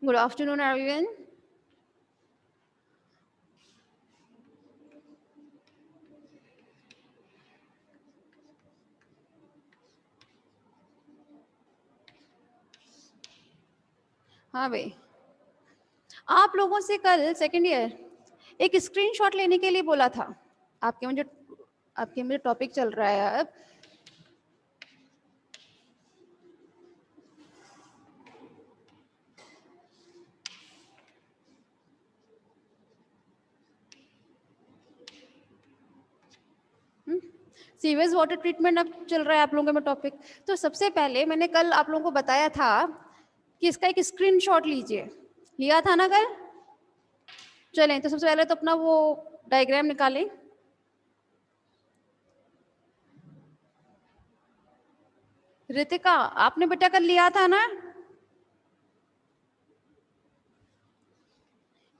Good afternoon, everyone. हाँ भाई, आप लोगों से कल सेकंड ईयर एक स्क्रीनशॉट लेने के लिए बोला था। आपके मुझे टॉपिक चल रहा है अब। सीवेज वाटर ट्रीटमेंट अब चल रहा है आप लोगों में टॉपिक। तो सबसे पहले मैंने कल आप लोगों को बताया था कि इसका एक स्क्रीनशॉट लीजिए। लिया था ना कल? चलें, तो सबसे पहले तो अपना वो डायग्राम निकालें। रितिका, आपने बेटा कल लिया था ना?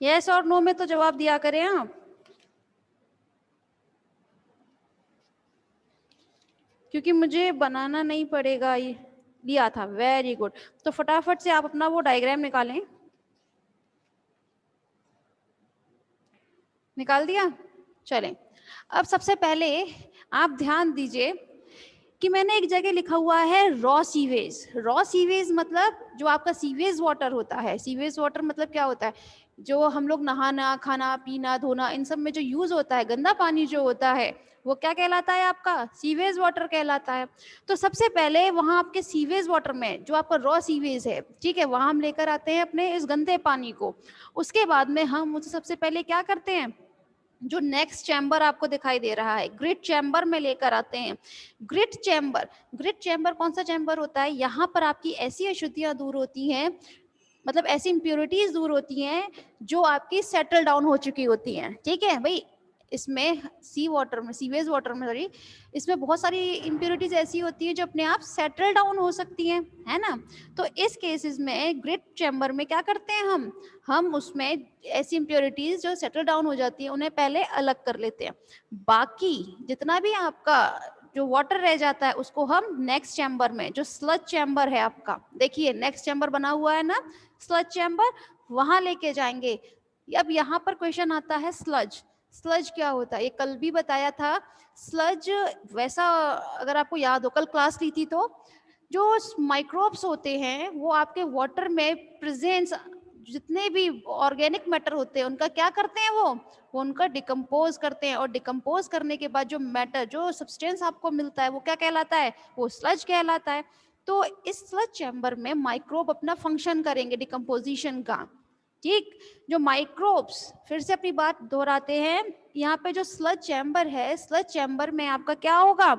यस और नो में तो जवाब दिया करें आप, क्योंकि मुझे बनाना नहीं पड़ेगा। ये लिया था, वेरी गुड। तो फटाफट से आप अपना वो डायग्राम निकालें। निकाल दिया? चलें, अब सबसे पहले आप ध्यान दीजिए कि मैंने एक जगह लिखा हुआ है रॉ सीवेज। रॉ सीवेज मतलब जो आपका सीवेज वाटर होता है। सीवेज वाटर मतलब क्या होता है? जो हम लोग नहाना, खाना, पीना, धोना, इन सब में जो यूज होता है, गंदा पानी जो होता है, वो क्या कहलाता है? आपका सीवेज वाटर कहलाता है। तो सबसे पहले वहां आपके सीवेज वाटर में जो आपका रॉ सीवेज है, ठीक है, वहां हम लेकर आते हैं अपने इस गंदे पानी को। उसके बाद में हम उसे सबसे पहले क्या करते हैं, जो नेक्स्ट चैम्बर आपको दिखाई दे रहा है, ग्रिट चैम्बर में लेकर आते हैं। ग्रिट चैम्बर कौन सा चैम्बर होता है? यहाँ पर आपकी ऐसी अशुद्धियां दूर होती हैं, मतलब ऐसी इंप्योरिटीज दूर होती हैं जो आपकी सेटल डाउन हो चुकी होती हैं। ठीक है भाई, इसमें सी वाटर में, सीवेज वाटर में सॉरी, इसमें बहुत सारी इंप्योरिटीज ऐसी होती हैं जो अपने आप सेटल डाउन हो सकती हैं, है ना? तो इस केसेस में ग्रिट चैम्बर में क्या करते हैं हम उसमें ऐसी इंप्योरिटीज जो सेटल डाउन हो जाती हैं उन्हें पहले अलग कर लेते हैं। बाकी जितना भी आपका जो वाटर रह जाता है उसको हम नेक्स्ट चैम्बर में, जो स्लज चैम्बर है आपका, देखिए नेक्स्ट चैम्बर बना हुआ है ना, स्लज चैम्बर, वहां लेके जाएंगे। अब यहाँ पर क्वेश्चन आता है स्लज। स्लज क्या होता है? ये कल भी बताया था। स्लज वैसा, अगर आपको याद हो कल क्लास ली थी, तो जो माइक्रोब्स होते हैं वो आपके वाटर में प्रेजेंस, जितने भी ऑर्गेनिक मैटर होते हैं उनका क्या करते हैं, वो उनका डिकम्पोज करते हैं। और डिकम्पोज करने के बाद जो मैटर, जो सब्सटेंस आपको मिलता है वो क्या कहलाता है? वो स्लज कहलाता है। तो इस स्लज चैम्बर में माइक्रोब अपना फंक्शन करेंगे डिकम्पोजिशन का। ठीक, जो माइक्रोब्स, फिर से अपनी बात दोहराते हैं, यहाँ पे जो स्लज चैम्बर है, स्लज चैम्बर में आपका क्या होगा?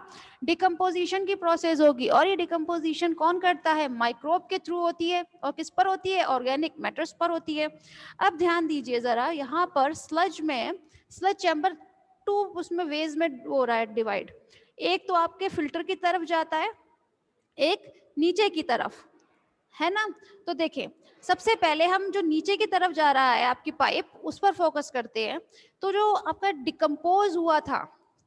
डिकम्पोजिशन की प्रोसेस होगी। और ये डिकम्पोजिशन कौन करता है? माइक्रोब के थ्रू होती है। और किस पर होती है? ऑर्गेनिक मैटर्स पर होती है। अब ध्यान दीजिए जरा, यहाँ पर स्लज में, स्लज चैम्बर टू उसमें वेज में हो रहा है डिवाइड। एक तो आपके फिल्टर की तरफ जाता है, एक नीचे की तरफ, है ना? तो देखिए, सबसे पहले हम जो नीचे की तरफ जा रहा है आपकी पाइप, उस पर फोकस करते हैं। तो जो आपका डिकम्पोज हुआ था,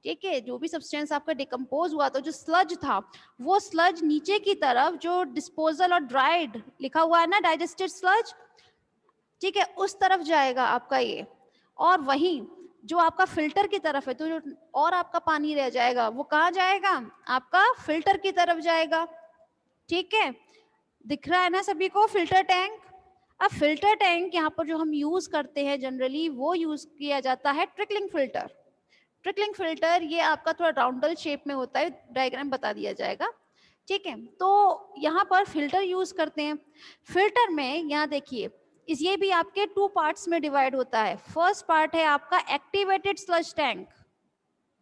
ठीक है, जो भी सब्सटेंस आपका डिकम्पोज हुआ था, जो स्लज था, वो स्लज नीचे की तरफ, जो डिस्पोजल और ड्राइड लिखा हुआ है ना, डाइजेस्टेड स्लज, ठीक है, उस तरफ जाएगा आपका ये। और वहीं जो आपका फिल्टर की तरफ है, तो जो और आपका पानी रह जाएगा वो कहाँ जाएगा? आपका फिल्टर की तरफ जाएगा। ठीक है, दिख रहा है ना सभी को फिल्टर टैंक? अब फिल्टर टैंक यहाँ पर जो हम यूज करते हैं जनरली, वो यूज किया जाता है ट्रिकलिंग फिल्टर। ट्रिकलिंग फिल्टर ये आपका थोड़ा राउंडल शेप में होता है, डायग्राम बता दिया जाएगा। ठीक है, तो यहाँ पर फिल्टर यूज करते हैं। फिल्टर में यहाँ देखिए, इस ये भी आपके टू पार्ट्स में डिवाइड होता है। फर्स्ट पार्ट है आपका एक्टिवेटेड स्लज टैंक,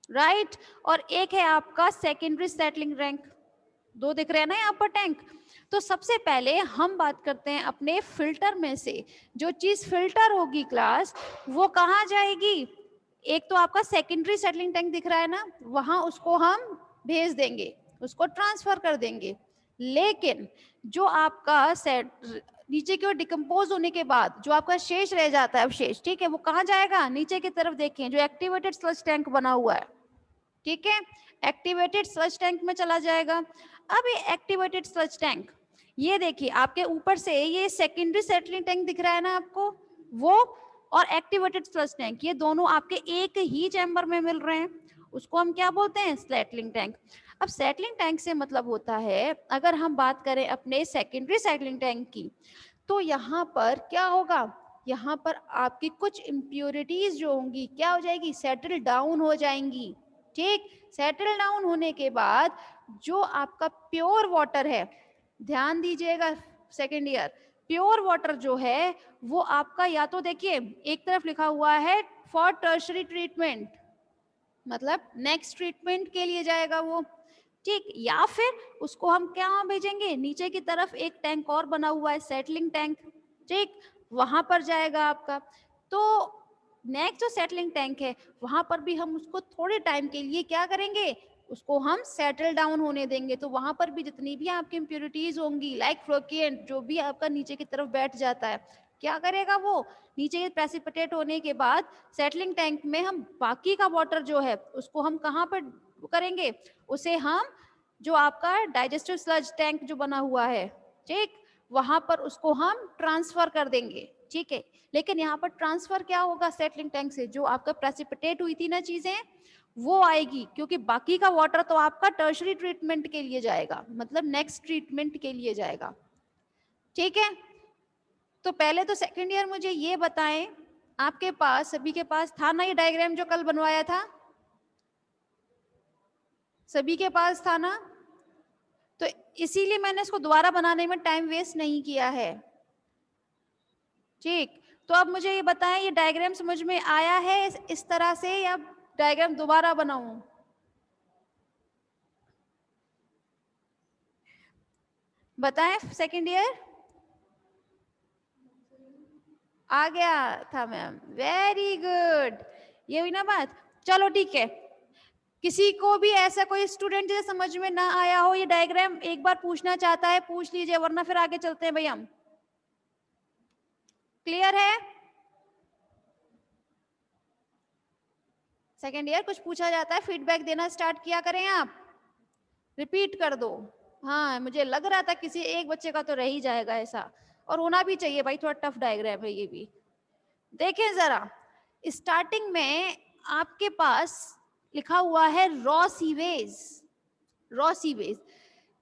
राइट, और एक है आपका सेकेंडरी सेटलिंग टैंक। दो दिख रहे हैं ना यहाँ पर टैंक। तो सबसे पहले हम बात करते हैं अपने फिल्टर में से। जो चीज फिल्टर होगी क्लास, वो कहाँ जाएगी? एक तो आपका सेकेंडरी सेटलिंग टैंक दिख रहा है ना, वहां उसको हम भेज देंगे, उसको ट्रांसफर कर देंगे। लेकिन जो आपका सेट नीचे की ओर डिकम्पोज होने के बाद जो आपका शेष रह जाता है, अवशेष, ठीक है, वो कहाँ जाएगा? नीचे की तरफ देखें, जो एक्टिवेटेड स्लज टैंक बना हुआ है, ठीक है, एक्टिवेटेड स्लज टैंक में चला जाएगा। अब ये एक्टिवेटेड स्लज टैंक, ये देखिए आपके ऊपर से ये सेकेंडरी सेटलिंग टैंक दिख रहा है ना आपको, वो और एक्टिवेटेड स्लज टैंक, ये दोनों आपके एक ही चैम्बर में मिल रहे हैं, उसको हम क्या बोलते हैं, सेटलिंग टैंक। अब सेटलिंग टैंक से मतलब होता है, अगर हम बात करें अपने सेकेंडरी सेटलिंग टैंक की, तो यहाँ पर क्या होगा, यहाँ पर आपकी कुछ इम्प्योरिटीज जो होंगी क्या हो जाएगी, सेटल डाउन हो जाएंगी। ठीक, सेटल डाउन होने के बाद जो आपका प्योर वाटर है, ध्यान दीजिएगा सेकेंड ईयर, प्योर वाटर जो है वो आपका, या तो देखिए एक तरफ लिखा हुआ है फॉर टर्शरी ट्रीटमेंट, मतलब नेक्स्ट ट्रीटमेंट के लिए जाएगा वो, ठीक, या फिर उसको हम क्या भेजेंगे, नीचे की तरफ एक टैंक और बना हुआ है सेटलिंग टैंक, ठीक, वहां पर जाएगा आपका। तो नेक्स्ट जो सेटलिंग टैंक है वहां पर भी हम उसको थोड़े टाइम के लिए क्या करेंगे, उसको हम सेटल डाउन होने देंगे, तो वहां पर भी जितनी भी आपकी इम्प्योरिटीज होंगी लाइक फ्लोकिएंट जो भी आपका नीचे की तरफ बैठ जाता है, क्या करेगा वो, नीचे प्रेसिपिटेट होने के बाद सेटलिंग टैंक में हम बाकी का वाटर जो है उसको हम कहाँ पर करेंगे, उसे हम जो आपका डाइजेस्टिव स्लज टैंक जो बना हुआ है, ठीक, वहां पर उसको हम ट्रांसफर कर देंगे, ठीक है। लेकिन यहाँ पर ट्रांसफर क्या होगा, सेटलिंग टैंक से जो आपका प्रेसिपिटेट हुई थी ना चीजें, वो आएगी, क्योंकि बाकी का वाटर तो आपका टर्शरी ट्रीटमेंट के लिए जाएगा, मतलब नेक्स्ट ट्रीटमेंट के लिए जाएगा, ठीक है। तो पहले तो सेकंड ईयर मुझे ये बताएं, आपके पास सभी के पास था ना ये डायग्राम जो कल बनवाया था, सभी के पास था ना, तो इसीलिए मैंने इसको दोबारा बनाने में टाइम वेस्ट नहीं किया है, ठीक। तो अब मुझे ये बताएं, ये डायग्राम समझ में आया है इस तरह से, या डायग्राम दोबारा बनाऊं, बताएं सेकंड ईयर, आ गया था मैम, वेरी गुड, ये हुई ना बात। चलो ठीक है, किसी को भी ऐसा कोई स्टूडेंट जिसे समझ में ना आया हो ये डायग्राम एक बार पूछना चाहता है पूछ लीजिए, वरना फिर आगे चलते हैं भाई हम, क्लियर है। सेकेंड ईयर कुछ पूछा जाता है फीडबैक देना स्टार्ट किया करें, आप रिपीट कर दो। हाँ मुझे लग रहा था किसी एक बच्चे का तो रह ही जाएगा ऐसा, और होना भी चाहिए भाई, थोड़ा टफ डायग्राम है ये भी। देखें जरा, स्टार्टिंग में आपके पास लिखा हुआ है raw sewage, raw sewage,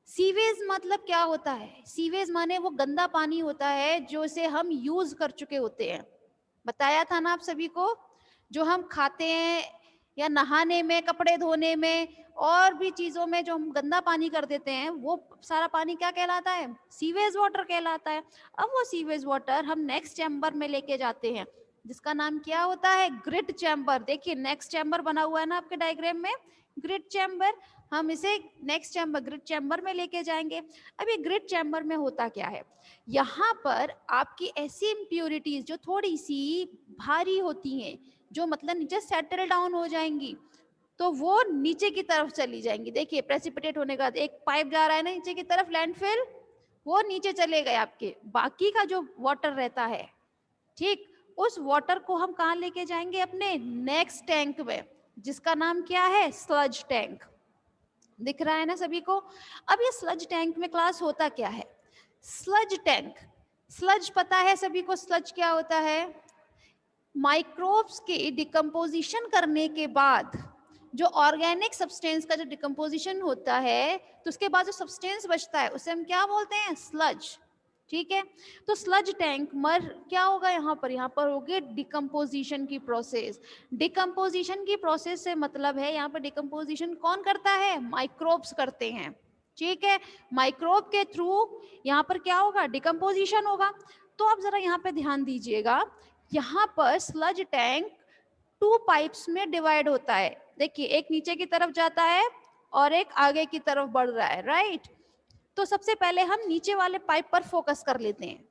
sewage मतलब क्या होता है, सीवेज माने वो गंदा पानी होता है जो से हम यूज कर चुके होते हैं, बताया था ना आप सभी को, जो हम खाते हैं या नहाने में, कपड़े धोने में और भी चीजों में जो हम गंदा पानी कर देते हैं, वो सारा पानी क्या कहलाता है, सीवेज वाटर कहलाता है। अब वो सीवेज वाटर हम नेक्स्ट चैम्बर में लेके जाते हैं, जिसका नाम क्या होता है, ग्रिट चैम्बर। देखिए नेक्स्ट चैम्बर बना हुआ है ना आपके डायग्राम में, ग्रिट चैम्बर, हम इसे नेक्स्ट चैम्बर ग्रिट चैम्बर में लेके जाएंगे। अब ये ग्रिट चैम्बर में होता क्या है, यहाँ पर आपकी ऐसी इम्प्योरिटीज जो थोड़ी सी भारी होती हैं, जो मतलब नीचे सेटल डाउन हो जाएंगी, तो वो नीचे की तरफ चली जाएंगी। देखिए प्रेसिपिटेट होने का एक पाइप जा रहा है ना नीचे की तरफ, लैंडफिल, वो नीचे चले गए आपके, बाकी का जो वाटर रहता है, ठीक, उस वाटर को हम कहाँ लेके जाएंगे, अपने नेक्स्ट टैंक में, जिसका नाम क्या है, स्लज टैंक, दिख रहा है ना सभी को। अब ये स्लज टैंक में क्लास होता क्या है, स्लज टैंक, स्लज पता है सभी को, स्लज क्या होता है, माइक्रोब्स के डिकम्पोजिशन करने के बाद जो ऑर्गेनिक सब्सटेंस का जो डिकम्पोजिशन होता है, तो उसके बाद जो सब्सटेंस बचता है उसे हम क्या बोलते हैं, स्लज, ठीक है। तो स्लज टैंक मर क्या होगा, यहाँ पर होगी डिकम्पोजिशन की प्रोसेस, डिकम्पोजिशन की प्रोसेस से मतलब है यहाँ पर डिकम्पोजिशन कौन करता है, माइक्रोब्स करते हैं, ठीक है। माइक्रोब के थ्रू यहाँ पर क्या होगा, डिकम्पोजिशन होगा। तो आप जरा यहाँ पे ध्यान दीजिएगा, यहाँ पर स्लज टैंक 2 पाइप्स में डिवाइड होता है, देखिए एक नीचे की तरफ जाता है और एक आगे की तरफ बढ़ रहा है, राइट। तो सबसे पहले हम नीचे वाले पाइप पर फोकस कर लेते हैं।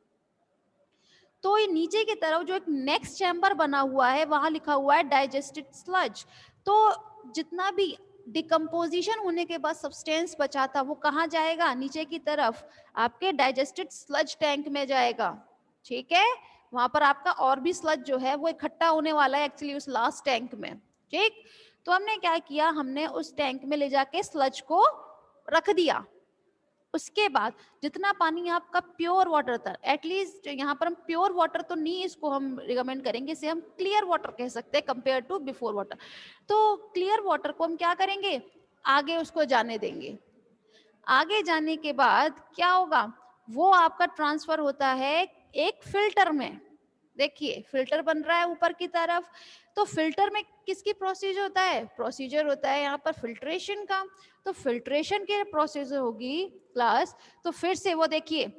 तो ये नीचे की तरफ जो एक नेक्स्ट चैम्बर बना हुआ है, वहां लिखा हुआ है डाइजेस्टेड स्लज। तो जितना भी डिकम्पोजिशन होने के बाद सब्सटेंस बचा था वो कहाँ जाएगा, नीचे की तरफ आपके डाइजेस्टेड स्लज टैंक में जाएगा, ठीक है। वहां पर आपका और भी स्लज जो है वो इकट्ठा होने वाला है एक्चुअली उस लास्ट टैंक में, ठीक। तो हमने क्या किया, हमने उस टैंक में ले जाके स्लज को रख दिया, उसके बाद जितना पानी आपका प्योर वाटर था, एटलीस्ट यहाँ पर हम प्योर वाटर तो नहीं इसको हम रिकमेंड करेंगे, इसे हम क्लियर वाटर कह सकते हैं कंपेयर टू बिफोर वाटर। तो क्लियर वाटर को हम क्या करेंगे, आगे उसको जाने देंगे। आगे जाने के बाद क्या होगा, वो आपका ट्रांसफर होता है एक फिल्टर में। देखिए फिल्टर बन रहा है ऊपर की तरफ, तो फिल्टर में किसकी प्रोसीजर होता है, प्रोसीजर होता है यहाँ पर फिल्ट्रेशन का। तो फिल्ट्रेशन के प्रोसीजर होगी क्लास। तो फिर से वो देखिए,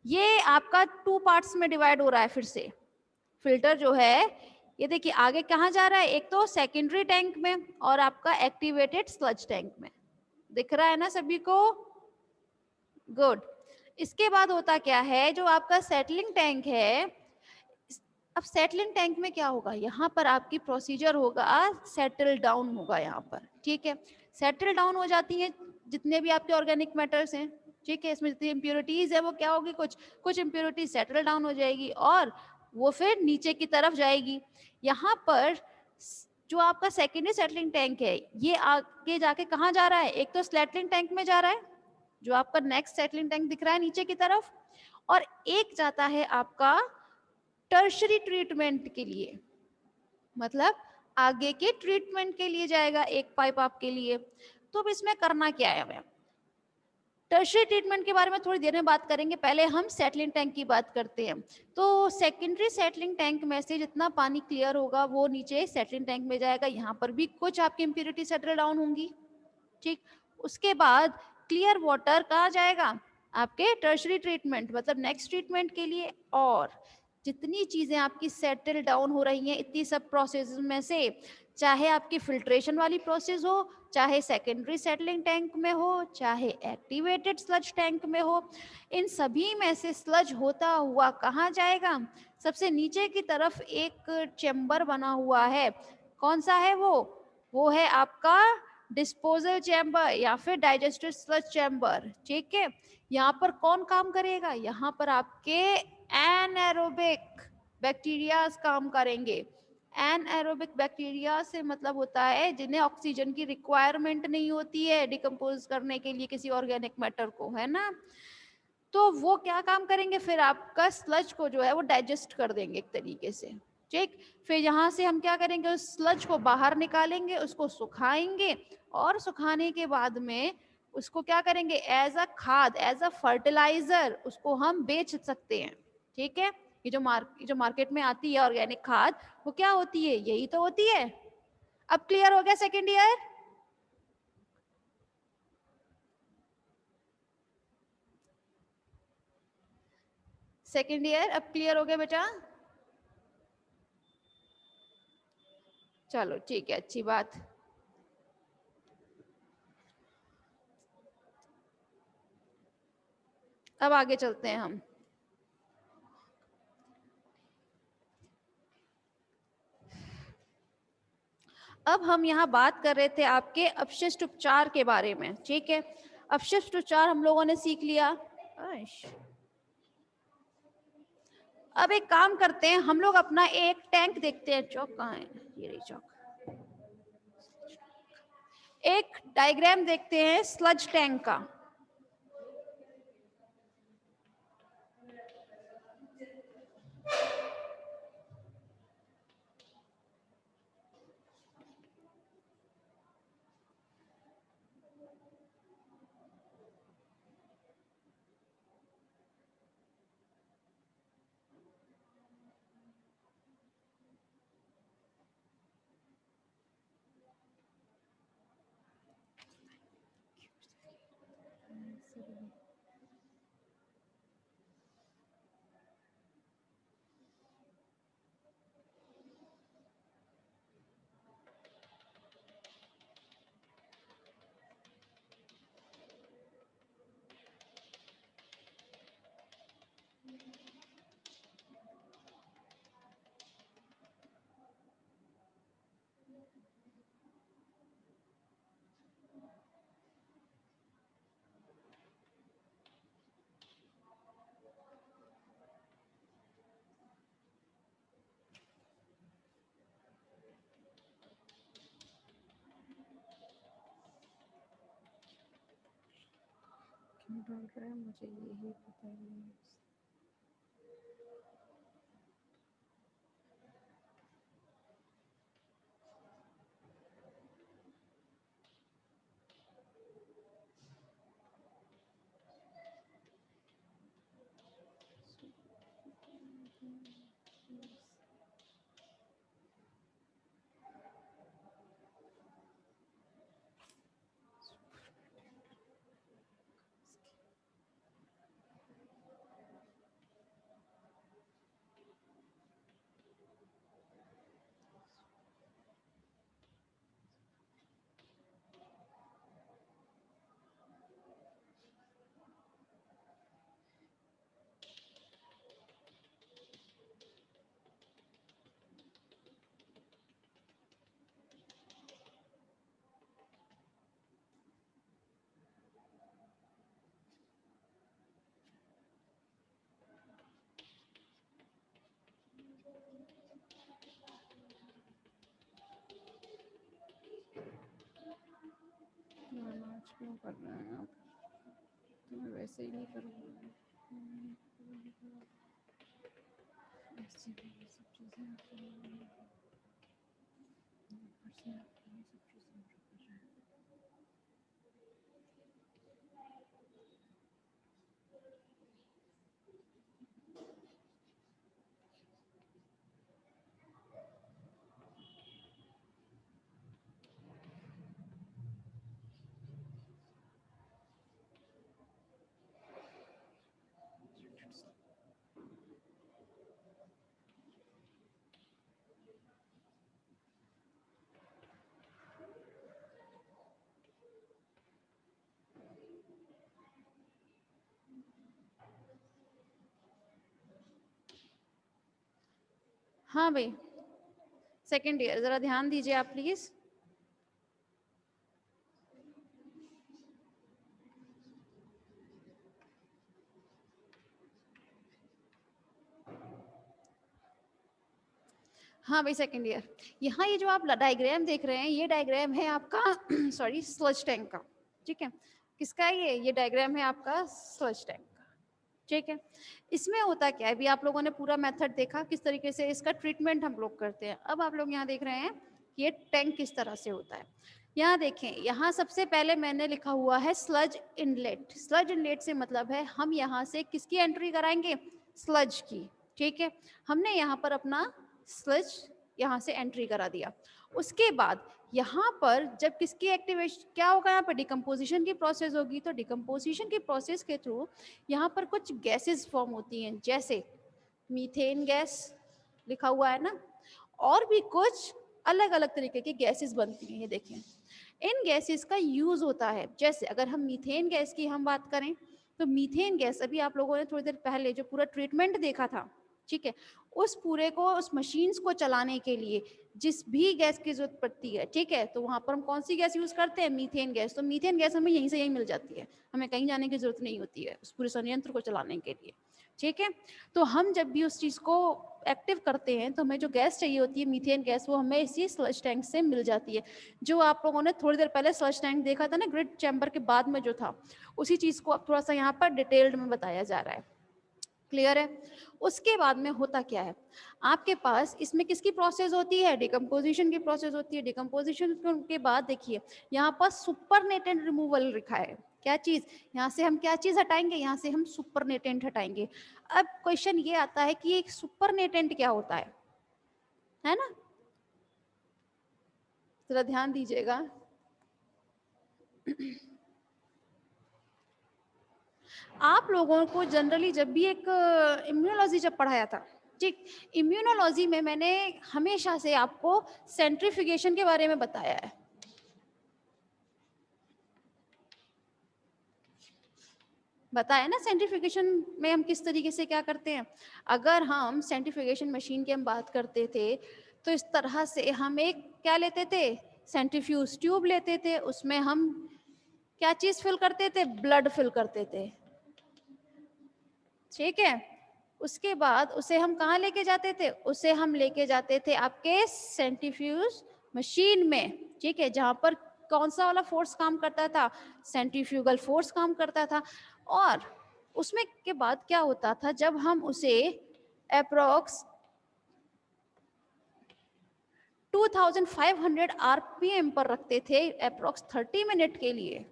ये आपका टू पार्ट्स में डिवाइड हो रहा है फिर से। फिल्टर जो है ये देखिए आगे कहाँ जा रहा है, एक तो सेकेंडरी टैंक में और आपका एक्टिवेटेड स्लज टैंक में। दिख रहा है ना सभी को, गुड। इसके बाद होता क्या है, जो आपका सेटलिंग टैंक है, अब सेटलिंग टैंक में क्या होगा, यहाँ पर आपकी प्रोसीजर होगा सेटल डाउन होगा यहाँ पर, ठीक है। सेटल डाउन हो जाती है जितने भी आपके ऑर्गेनिक मैटर्स हैं, ठीक है, इसमें जितनी इम्प्योरिटीज है वो क्या होगी, कुछ कुछ इम्प्योरिटीज सेटल डाउन हो जाएगी और वो फिर नीचे की तरफ जाएगी। यहाँ पर जो आपका सेकेंडरी सेटलिंग टैंक है ये आगे जाके कहाँ जा रहा है, एक तो स्लैटलिंग टैंक में जा रहा है जो आपका नेक्स्ट सेटलिंग टैंक दिख रहा है नीचे की तरफ, और एक जाता है आपका टर्शरी ट्रीटमेंट के लिए, मतलब आगे के ट्रीटमेंट के लिए जाएगा एक पाइप आपके लिए। तो अब इसमें करना क्या है, मैम टर्शरी ट्रीटमेंट के बारे में थोड़ी देर में बात करेंगे, पहले हम सेटलिंग टैंक की बात करते हैं। तो सेकेंडरी सेटलिंग टैंक में से जितना पानी क्लियर होगा वो नीचे सेटलिंग टैंक में जाएगा, यहाँ पर भी कुछ आपकी इम्प्योरिटी सेटल डाउन होंगी, ठीक। उसके बाद क्लियर वाटर कहाँ जाएगा, आपके टर्शरी ट्रीटमेंट मतलब नेक्स्ट ट्रीटमेंट के लिए। और जितनी चीजें आपकी सेटल डाउन हो रही हैं इतनी सब प्रोसेस में से, चाहे आपकी फिल्ट्रेशन वाली प्रोसेस हो, चाहे सेकेंडरी सेटलिंग टैंक में हो, चाहे एक्टिवेटेड स्लज टैंक में हो, इन सभी में से स्लज होता हुआ कहाँ जाएगा, सबसे नीचे की तरफ एक चैम्बर बना हुआ है, कौन सा है वो है आपका डिस्पोजल चैम्बर या फिर डाइजेस्टिव स्लज चैम्बर, ठीक है। यहाँ पर कौन काम करेगा, यहाँ पर आपके एनएरोबिक बैक्टीरियाज काम करेंगे। एनएरोबिक बैक्टीरिया से मतलब होता है जिन्हें ऑक्सीजन की रिक्वायरमेंट नहीं होती है डिकम्पोज करने के लिए किसी ऑर्गेनिक मैटर को, है ना। तो वो क्या काम करेंगे, फिर आपका स्लज को जो है वो डाइजेस्ट कर देंगे एक तरीके से, ठीक। फिर यहाँ से हम क्या करेंगे, उस स्लज को बाहर निकालेंगे, उसको सुखाएंगे और सुखाने के बाद में उसको क्या करेंगे, एज अ खाद, एज अ फर्टिलाइजर उसको हम बेच सकते हैं, ठीक है। ये जो मार्केट में आती है ऑर्गेनिक खाद, वो क्या होती है, यही तो होती है। अब क्लियर हो गया सेकेंड ईयर, सेकेंड ईयर अब क्लियर हो गया बेटा, चलो ठीक है, अच्छी बात। अब आगे चलते हैं हम। अब हम यहाँ बात कर रहे थे आपके अपशिष्ट उपचार के बारे में, ठीक है। अपशिष्ट उपचार हम लोगों ने सीख लिया। अब एक काम करते हैं, हम लोग अपना एक टैंक देखते हैं, चौक कहाँ है, ये रही चौक। एक डायग्राम देखते हैं स्लज टैंक का। डाल रहा है मुझे यही बताइए। आज क्यों कर रहे हैं आप? तो मैं वैसे ही नहीं करूँगा। ऐसे भी ये सब चीज़ें आप लोगों ने ऊपर से आप ये सब चीज़ें कर रहे हैं। हाँ भाई, सेकेंड ईयर जरा ध्यान दीजिए आप प्लीज। हाँ भाई सेकेंड ईयर, यहाँ ये जो आप डायग्राम देख रहे हैं ये डायग्राम है आपका सॉरी स्लज टैंक का, ठीक है। किसका है ये डायग्राम है आपका स्लज टैंक का, ठीक है। इसमें होता क्या है, अभी आप लोगों ने पूरा मेथड देखा किस तरीके से इसका ट्रीटमेंट हम लोग करते हैं। अब आप लोग यहाँ देख रहे हैं कि ये टैंक किस तरह से होता है। यहाँ देखें, यहाँ सबसे पहले मैंने लिखा हुआ है स्लज इनलेट। स्लज इनलेट से मतलब है हम यहाँ से किसकी एंट्री कराएंगे, स्लज की, ठीक है। हमने यहाँ पर अपना स्लज यहाँ से एंट्री करा दिया। उसके बाद यहाँ पर जब किसकी एक्टिवेशन क्या होगा, यहाँ पर डिकम्पोजिशन की प्रोसेस होगी। तो डिकम्पोजिशन की प्रोसेस के थ्रू यहाँ पर कुछ गैसेस फॉर्म होती हैं, जैसे मीथेन गैस लिखा हुआ है ना, और भी कुछ अलग अलग तरीके की गैसेस बनती हैं। ये देखें, इन गैसेस का यूज होता है। जैसे अगर हम मीथेन गैस की हम बात करें तो मीथेन गैस अभी आप लोगों ने थोड़ी देर पहले जो पूरा ट्रीटमेंट देखा था, ठीक है, उस पूरे को उस मशीन्स को चलाने के लिए जिस भी गैस की जरूरत पड़ती है, ठीक है, तो वहां पर हम कौन सी गैस यूज करते हैं, मीथेन गैस। तो मीथेन गैस हमें यहीं से यहीं मिल जाती है, हमें कहीं जाने की जरूरत नहीं होती है उस पूरे संयंत्र को चलाने के लिए, ठीक है। तो हम जब भी उस चीज को एक्टिव करते हैं तो हमें जो गैस चाहिए होती है मीथेन गैस, वो हमें इसी स्लज टैंक से मिल जाती है। जो आप लोगों ने थोड़ी देर पहले स्लज टैंक देखा था ना, ग्रिड चैम्बर के बाद में जो था, उसी चीज को अब थोड़ा सा यहाँ पर डिटेल्ड में बताया जा रहा है। क्लियर है। उसके बाद में होता क्या है, आपके पास इसमें किसकी प्रोसेस होती है, डिकम्पोजिशन की प्रोसेस होती है। डिकम्पोजिशन के बाद देखिए यहाँ पर सुपरनेटेंट रिमूवल लिखा है। क्या चीज, यहाँ से हम क्या चीज हटाएंगे, यहाँ से हम सुपरनेटेंट हटाएंगे। अब क्वेश्चन ये आता है कि एक सुपरनेटेंट क्या होता है ना, जरा ध्यान दीजिएगा। आप लोगों को जनरली जब भी एक इम्यूनोलॉजी जब पढ़ाया था, ठीक, इम्यूनोलॉजी में मैंने हमेशा से आपको सेंट्रीफ्यूगेशन के बारे में बताया है। बताया ना सेंट्रीफ्यूगेशन में हम किस तरीके से क्या करते हैं। अगर हम सेंट्रीफ्यूगेशन मशीन की हम बात करते थे तो इस तरह से हम एक क्या लेते थे, सेंट्रीफ्यूज ट्यूब लेते थे, उसमें हम क्या चीज फिल करते थे, ब्लड फिल करते थे, ठीक है। उसके बाद उसे हम कहाँ लेके जाते थे, उसे हम लेके जाते थे आपके सेंट्रीफ्यूज मशीन में, ठीक है, जहां पर कौन सा वाला फोर्स काम करता था, सेंट्रीफ्यूगल फोर्स काम करता था। और उसमें के बाद क्या होता था, जब हम उसे अप्रोक्स 2500 आरपीएम पर रखते थे अप्रोक्स 30 मिनट के लिए,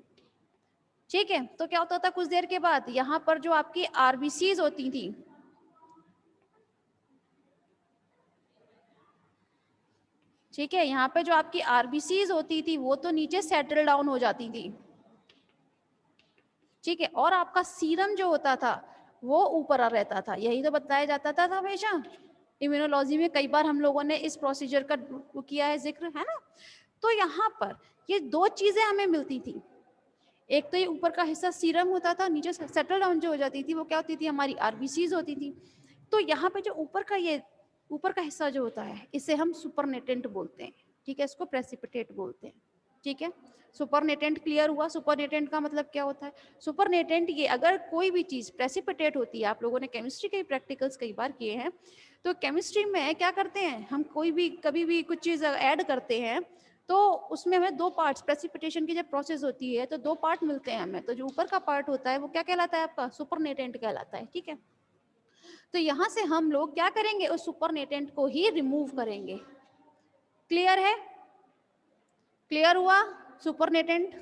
ठीक है, तो क्या होता था कुछ देर के बाद यहाँ पर जो आपकी आरबीसीज होती थी, ठीक है, यहाँ पे जो आपकी आरबीसीज होती थी वो तो नीचे सेटल डाउन हो जाती थी, ठीक है, और आपका सीरम जो होता था वो ऊपर आ रहता था। यही तो बताया जाता था हमेशा। इम्यूनोलॉजी में कई बार हम लोगों ने इस प्रोसीजर का किया है जिक्र, है ना। तो यहाँ पर ये दो चीजें हमें मिलती थी, एक तो ये ऊपर का हिस्सा सीरम होता था, नीचे सेटल डाउन जो हो जाती थी वो क्या होती थी, हमारी आरबीसीज होती थी। तो यहाँ पे जो ऊपर का हिस्सा जो होता है इसे हम सुपरनेटेंट बोलते हैं, ठीक है, इसको प्रेसिपिटेट बोलते हैं, ठीक है। सुपरनेटेंट क्लियर हुआ। सुपरनेटेंट का मतलब क्या होता है? सुपरनेटेंट ये अगर कोई भी चीज प्रेसिपिटेट होती है, आप लोगों ने केमिस्ट्री के प्रैक्टिकल्स कई बार किए हैं, तो केमिस्ट्री में क्या करते हैं हम, कोई भी कभी भी कुछ चीज ऐड करते हैं तो उसमें हमें दो पार्ट्स, प्रेसिपिटेशन की जब प्रोसेस होती है तो दो पार्ट मिलते हैं हमें, तो जो ऊपर का पार्ट होता है वो क्या कहलाता है आपका, सुपरनेटेंट कहलाता है, ठीक है। तो यहाँ से हम लोग क्या करेंगे, उस सुपरनेटेंट को ही रिमूव करेंगे। क्लियर है? क्लियर हुआ सुपरनेटेंट।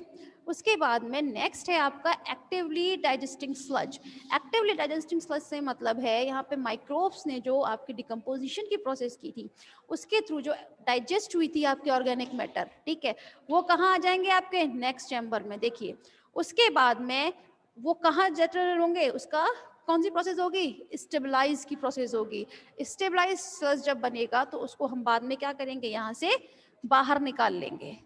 उसके बाद में नेक्स्ट है आपका actively digesting sludge. Actively digesting sludge से मतलब है यहाँ पे माइक्रोब्स ने जो आपकी डिकम्पोजिशन की प्रोसेस की थी उसके थ्रू जो डाइजेस्ट हुई थी आपकी ऑर्गेनिक मैटर, ठीक है, वो कहाँ आ जाएंगे आपके नेक्स्ट चैम्बर में। देखिए उसके बाद में वो कहाँ जेटल होंगे, उसका कौन सी प्रोसेस होगी, स्टेबलाइज की प्रोसेस होगी। स्टेबलाइज स्लज जब बनेगा तो उसको हम बाद में क्या करेंगे, यहाँ से बाहर निकाल लेंगे,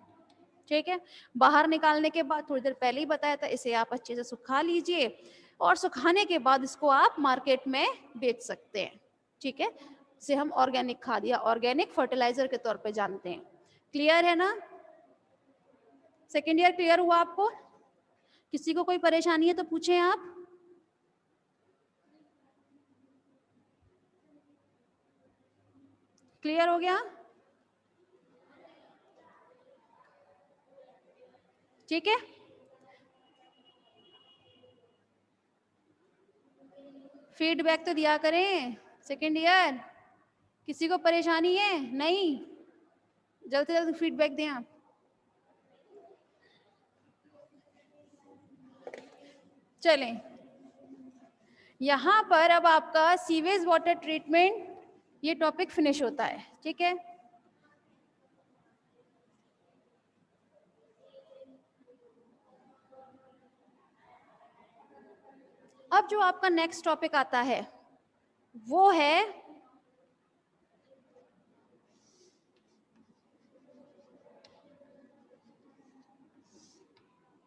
ठीक है। बाहर निकालने के बाद थोड़ी देर पहले ही बताया था, इसे आप अच्छे से सुखा लीजिए और सुखाने के बाद इसको आप मार्केट में बेच सकते हैं, ठीक है। इसे हम ऑर्गेनिक खाद या ऑर्गेनिक फर्टिलाइजर के तौर पे जानते हैं। क्लियर है ना? सेकेंड ईयर क्लियर हुआ आपको? किसी को कोई परेशानी है तो पूछें आप। क्लियर हो गया? ठीक है, फीडबैक तो दिया करें। सेकेंड ईयर किसी को परेशानी है? नहीं, जल्द से जल्द फीडबैक दें आप। चलें, यहाँ पर अब आपका सीवेज वाटर ट्रीटमेंट ये टॉपिक फिनिश होता है, ठीक है। अब जो आपका नेक्स्ट टॉपिक आता है वो है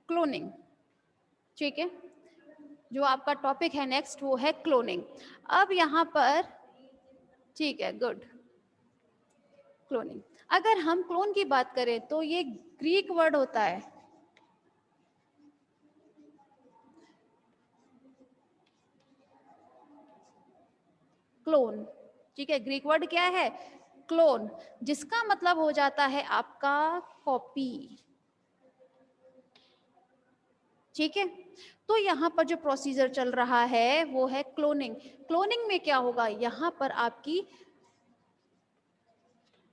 क्लोनिंग, ठीक है। जो आपका टॉपिक है नेक्स्ट वो है क्लोनिंग। अब यहाँ पर, ठीक है, गुड, क्लोनिंग। अगर हम क्लोन की बात करें तो ये ग्रीक वर्ड होता है, क्लोन, ठीक है। ग्रीक वर्ड क्या है? क्लोन, जिसका मतलब हो जाता है आपका कॉपी, ठीक है। तो यहाँ पर जो प्रोसीजर चल रहा है वो है क्लोनिंग। क्लोनिंग में क्या होगा, यहाँ पर आपकी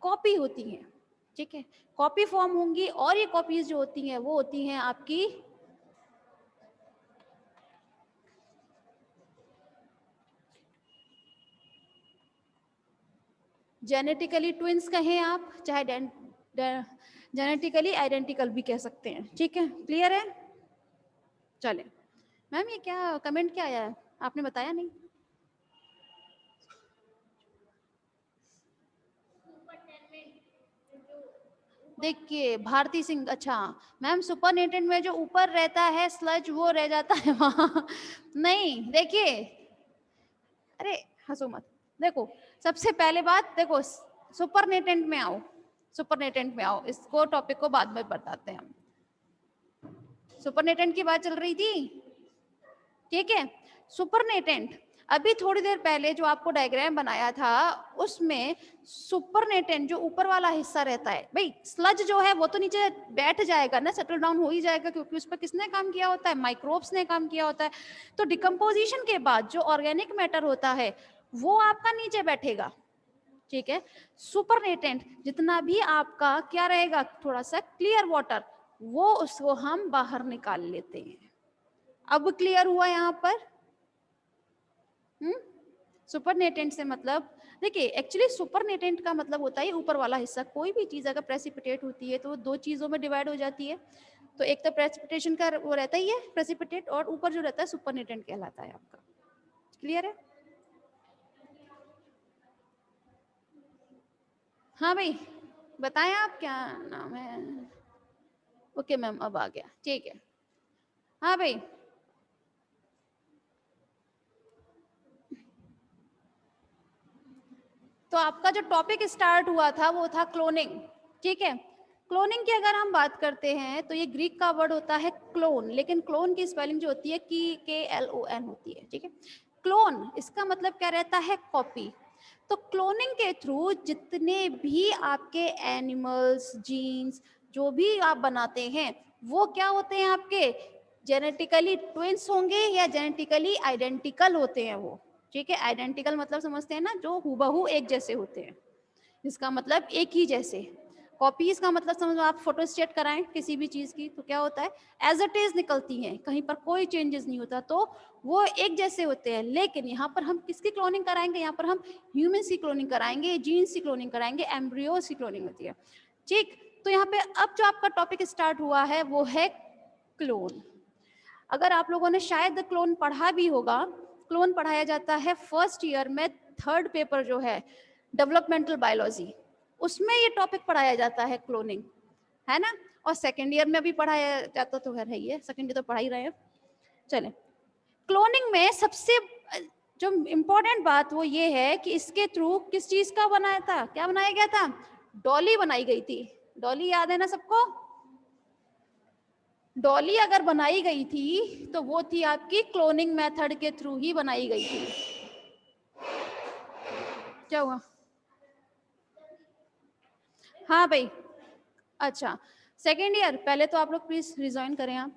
कॉपी होती है, ठीक है, कॉपी फॉर्म होंगी और ये कॉपीज जो होती हैं वो होती हैं आपकी जेनेटिकली ट्विंस कहें आप, चाहे जेनेटिकली आइडेंटिकल भी कह सकते हैं, ठीक है। क्लियर है? चले मैम, ये क्या कमेंट क्या आया है, आपने बताया नहीं। देखिए भारती सिंह, अच्छा मैम, सुपरनेटेंट में जो ऊपर रहता है स्लज वो रह जाता है वहां नहीं, देखिए, अरे हंसो मत। देखो सबसे पहले बात, देखो सुपरनेटेंट में आओ, सुपरनेटेंट में आओ, इसको टॉपिक को बाद में बताते हैं हम। सुपरनेटेंट की बात चल रही थी, ठीक है। सुपरनेटेंट अभी थोड़ी देर पहले जो आपको डायग्राम बनाया था उसमें सुपरनेटेंट जो ऊपर वाला हिस्सा रहता है, भाई स्लज जो है वो तो नीचे बैठ जाएगा ना, सेटल डाउन हो ही जाएगा, क्योंकि उस पर किसने काम किया होता है, माइक्रोब्स ने काम किया होता है। तो डिकम्पोजिशन के बाद जो ऑर्गेनिक मैटर होता है वो आपका नीचे बैठेगा, ठीक है। सुपरनेटेंट जितना भी आपका क्या रहेगा, थोड़ा सा क्लियर वाटर, वो उसको हम बाहर निकाल लेते हैं। अब क्लियर हुआ यहाँ पर? सुपरनेटेंट से मतलब, देखिए एक्चुअली सुपरनेटेंट का मतलब होता है ऊपर वाला हिस्सा। कोई भी चीज अगर प्रेसिपिटेट होती है तो वो दो चीजों में डिवाइड हो जाती है। तो एक तो प्रेसिपिटेशन का वो रहता ही है प्रेसिपिटेट, और ऊपर जो रहता है सुपरनेटेंट कहलाता है आपका। क्लियर है? हाँ भाई बताएं आप क्या नाम है? ओके मैम अब आ गया, ठीक है। हाँ भाई तो आपका जो टॉपिक स्टार्ट हुआ था वो था क्लोनिंग, ठीक है। क्लोनिंग की अगर हम बात करते हैं तो ये ग्रीक का वर्ड होता है क्लोन, लेकिन क्लोन की स्पेलिंग जो होती है KLON होती है, ठीक है। क्लोन इसका मतलब क्या रहता है, कॉपी। तो क्लोनिंग के थ्रू जितने भी आपके एनिमल्स जीन्स जो भी आप बनाते हैं वो क्या होते हैं, आपके जेनेटिकली ट्विंस होंगे या जेनेटिकली आइडेंटिकल होते हैं वो, ठीक है। आइडेंटिकल मतलब समझते हैं ना, जो हूबहू एक जैसे होते हैं, इसका मतलब एक ही जैसे। कॉपीज का मतलब समझो आप फोटोस्टेट कराएं किसी भी चीज की तो क्या होता है, एज इट इज निकलती हैं, कहीं पर कोई चेंजेस नहीं होता, तो वो एक जैसे होते हैं। लेकिन यहाँ पर हम किसकी क्लोनिंग कराएंगे, यहाँ पर हम ह्यूमन की क्लोनिंग कराएंगे, जीन्स की क्लोनिंग कराएंगे, एम्ब्रियोज की क्लोनिंग होती है, ठीक। तो यहाँ पे अब जो आपका टॉपिक स्टार्ट हुआ है वो है क्लोन। अगर आप लोगों ने शायद क्लोन पढ़ा भी होगा, क्लोन पढ़ाया जाता है फर्स्ट ईयर में, थर्ड पेपर जो है डेवलपमेंटल बायोलॉजी, उसमें ये टॉपिक पढ़ाया जाता है क्लोनिंग, है ना। और सेकेंड ईयर में भी पढ़ाया जाता तो है ही है, सेकेंड ईयर तो पढ़ा ही रहे हैं। चले, क्लोनिंग में सबसे जो इम्पोर्टेंट बात वो ये है कि इसके थ्रू किस चीज का बनाया था, क्या बनाया गया था, डॉली बनाई गई थी। डॉली याद है ना सबको? डॉली अगर बनाई गई थी तो वो थी आपकी क्लोनिंग मेथड के थ्रू ही बनाई गई थी। क्या हुआ? हाँ भाई, अच्छा सेकेंड ईयर पहले तो आप लोग प्लीज रिजॉइन करें आप।